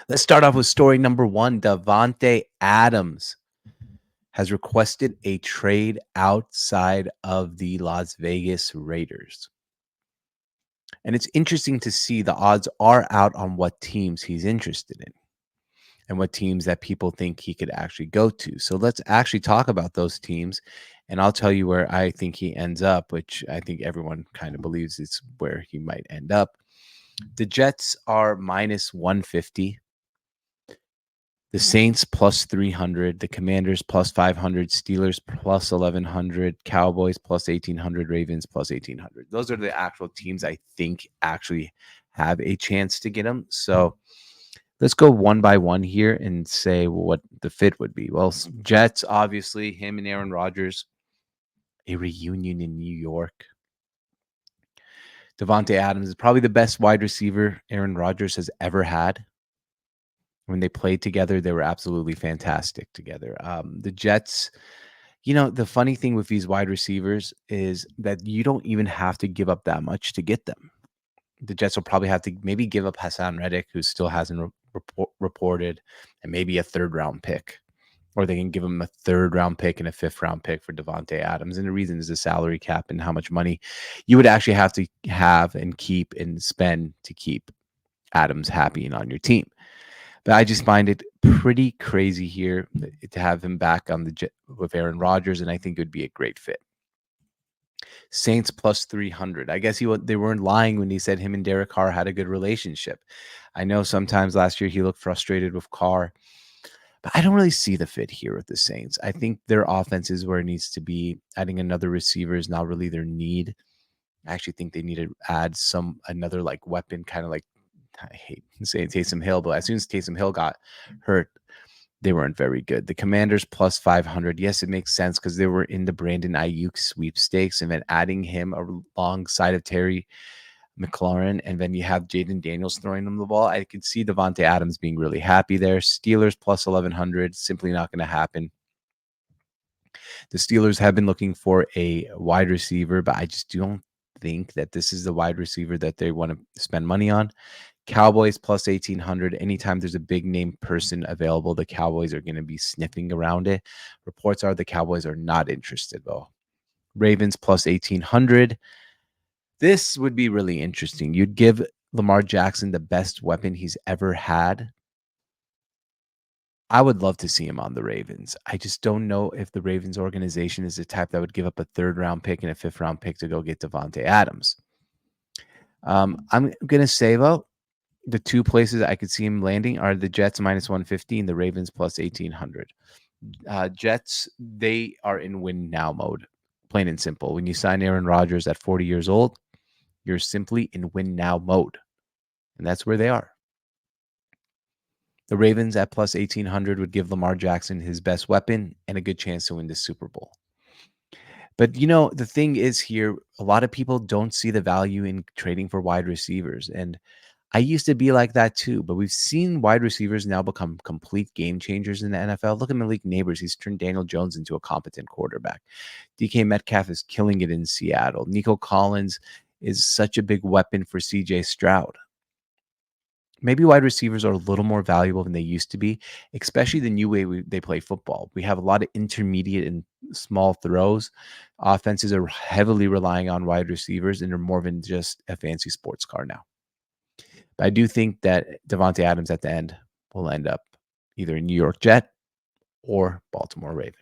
Let's start off with story number one. Davante Adams has requested a trade outside of the Las Vegas Raiders. And it's interesting to see the odds are out on what teams he's interested in and what teams that people think he could actually go to. So let's actually talk about those teams. And I'll tell you where I think he ends up, which I think everyone kind of believes it's where he might end up. The Jets are minus 150. The Saints plus 300, the Commanders plus 500, Steelers plus 1100, Cowboys plus 1800, Ravens plus 1800. Those are the actual teams I think actually have a chance to get them. So let's go one by one here and say what the fit would be. Well, Jets, obviously, him and Aaron Rodgers, a reunion in New York. Davante Adams is probably the best wide receiver Aaron Rodgers has ever had. When they played together, they were absolutely fantastic together. The Jets, the funny thing with these wide receivers is that you don't even have to give up that much to get them. The Jets will probably have to maybe give up Hassan Reddick, who still hasn't reported, and maybe a third-round pick. Or they can give him a third-round pick and a fifth-round pick for Davante Adams. And the reason is the salary cap and how much money you would actually have to have and keep and spend to keep Adams happy and on your team. But I just find it pretty crazy here to have him back on the jet with Aaron Rodgers, and I think it would be a great fit. Saints plus 300. I guess they weren't lying when they said him and Derek Carr had a good relationship. I know sometimes last year he looked frustrated with Carr, but I don't really see the fit here with the Saints. I think their offense is where it needs to be. Adding another receiver is not really their need. I actually think they need to add another like weapon, kind of like, I hate saying Taysom Hill, but as soon as Taysom Hill got hurt, they weren't very good. The Commanders plus 500. Yes, it makes sense because they were in the Brandon Ayuk sweepstakes, and then adding him alongside of Terry McLaurin, and then you have Jaden Daniels throwing them the ball. I could see Davante Adams being really happy there. Steelers plus 1100. Simply not going to happen. The Steelers have been looking for a wide receiver, but I just don't think that this is the wide receiver that they want to spend money on. Cowboys plus 1800. Anytime there's a big name person available, the Cowboys are going to be sniffing around it. Reports are the Cowboys are not interested, though. Ravens plus 1800. This would be really interesting. You'd give Lamar Jackson the best weapon he's ever had. I would love to see him on the Ravens. I just don't know if the Ravens organization is the type that would give up a third-round pick and a fifth-round pick to go get Davante Adams. I'm going to say, though, the two places I could see him landing are the Jets minus 150 and the Ravens plus 1800. Jets, they are in win now mode, plain and simple. When you sign Aaron Rodgers at 40 years old, you're simply in win now mode. And that's where they are. The Ravens at plus 1800 would give Lamar Jackson his best weapon and a good chance to win the Super Bowl. But, the thing is here, a lot of people don't see the value in trading for wide receivers. And I used to be like that too, but we've seen wide receivers now become complete game changers in the NFL. Look at Malik Neighbors. He's turned Daniel Jones into a competent quarterback. DK Metcalf is killing it in Seattle. Nico Collins is such a big weapon for CJ Stroud. Maybe wide receivers are a little more valuable than they used to be, especially the new way they play football. We have a lot of intermediate and small throws. Offenses are heavily relying on wide receivers, and they're more than just a fancy sports car now. But I do think that Davante Adams at the end will end up either a New York Jet or Baltimore Raven.